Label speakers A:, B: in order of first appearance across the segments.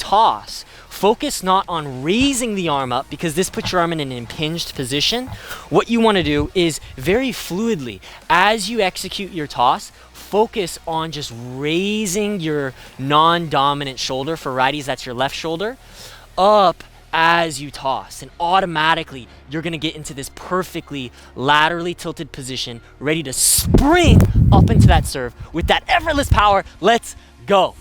A: toss, focus not on raising the arm up because this puts your arm in an impinged position. What you want to do is very fluidly, as you execute your toss, focus on just raising your non-dominant shoulder. For righties, that's your left shoulder, up as you toss, and automatically you're gonna get into this perfectly laterally tilted position, ready to spring up into that serve with that effortless power. Let's go.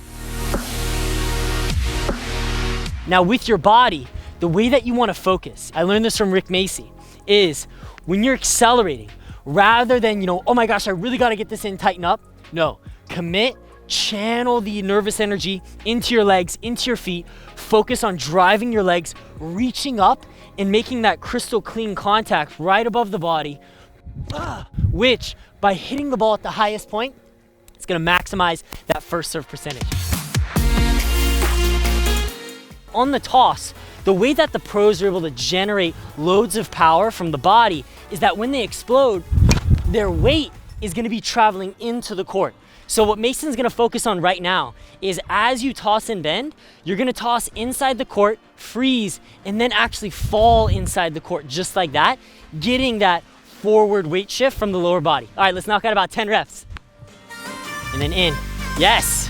A: Now with your body, the way that you wanna focus, I learned this from Rick Macy, is when you're accelerating, rather than, oh my gosh, I really gotta get this in, tighten up. No, commit, channel the nervous energy into your legs, into your feet, focus on driving your legs, reaching up and making that crystal clean contact right above the body, which by hitting the ball at the highest point, it's gonna maximize that first serve percentage. On the toss, the way that the pros are able to generate loads of power from the body is that when they explode, their weight is gonna be traveling into the court. So what Mason's gonna focus on right now is as you toss and bend, you're gonna toss inside the court, freeze, and then actually fall inside the court just like that, getting that forward weight shift from the lower body. All right, let's knock out about 10 reps. And then in, yes.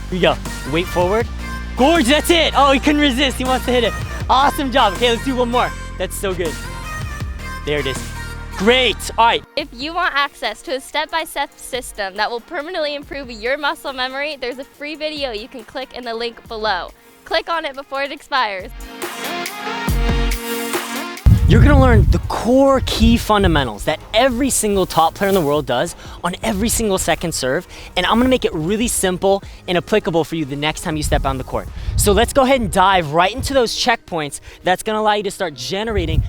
A: Here we go, weight forward. Gorge, that's it. Oh, he couldn't resist, he wants to hit it. Awesome job. Okay, let's do one more. That's so good. There it is. Great, all right.
B: If you want access to a step-by-step system that will permanently improve your muscle memory, there's a free video you can click in the link below. Click on it before it expires.
A: You're gonna learn the core key fundamentals that every single top player in the world does on every single second serve, and I'm gonna make it really simple and applicable for you the next time you step on the court. So let's go ahead and dive right into those checkpoints that's gonna allow you to start generating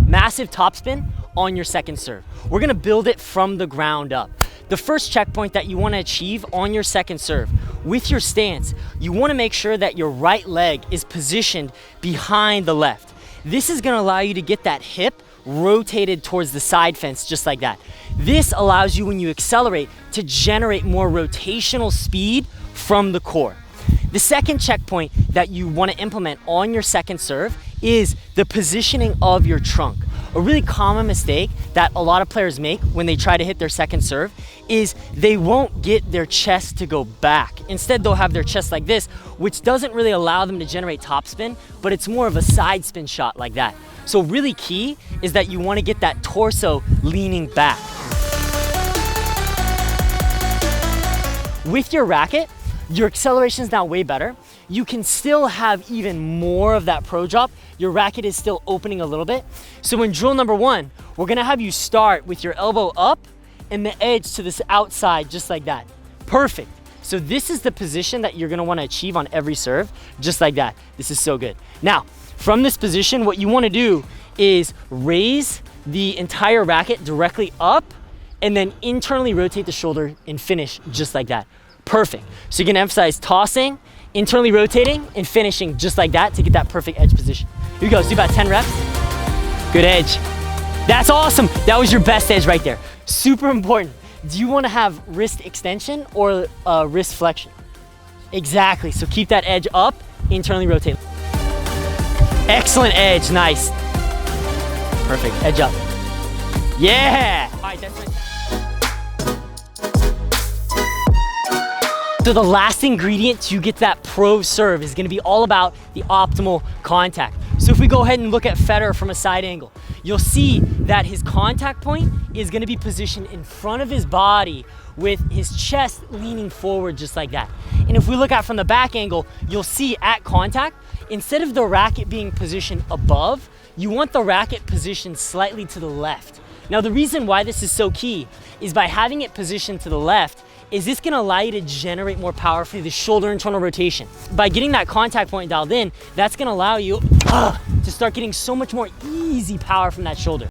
A: massive topspin on your second serve. We're gonna build it from the ground up. The first checkpoint that you wanna achieve on your second serve, with your stance, you wanna make sure that your right leg is positioned behind the left. This is gonna allow you to get that hip rotated towards the side fence just like that. This allows you, when you accelerate, to generate more rotational speed from the core. The second checkpoint that you wanna implement on your second serve is the positioning of your trunk. A really common mistake that a lot of players make when they try to hit their second serve is they won't get their chest to go back. Instead, they'll have their chest like this, which doesn't really allow them to generate topspin, but it's more of a side spin shot like that. So really key is that you want to get that torso leaning back. With your racket, your acceleration is now way better. You can still have even more of that pro drop. Your racket is still opening a little bit. So in drill number one, we're gonna have you start with your elbow up and the edge to this outside, just like that. Perfect. So this is the position that you're gonna wanna achieve on every serve, just like that. This is so good. Now, from this position, what you wanna do is raise the entire racket directly up and then internally rotate the shoulder and finish just like that. Perfect. So you're gonna emphasize tossing, internally rotating, and finishing just like that to get that perfect edge position. Here we go, let's do about 10 reps. Good edge. That's awesome. That was your best edge right there. Super important. Do you wanna have wrist extension or wrist flexion? Exactly, so keep that edge up, internally rotate. Excellent edge, nice. Perfect, edge up. Yeah! All right, that's right. So the last ingredient to get that pro serve is gonna be all about the optimal contact. So if we go ahead and look at Federer from a side angle, you'll see that his contact point is gonna be positioned in front of his body with his chest leaning forward just like that. And if we look at from the back angle, you'll see at contact, instead of the racket being positioned above, you want the racket positioned slightly to the left. Now the reason why this is so key is by having it positioned to the left, is this gonna allow you to generate more power for the shoulder internal rotation. By getting that contact point dialed in, that's gonna allow you to start getting so much more easy power from that shoulder.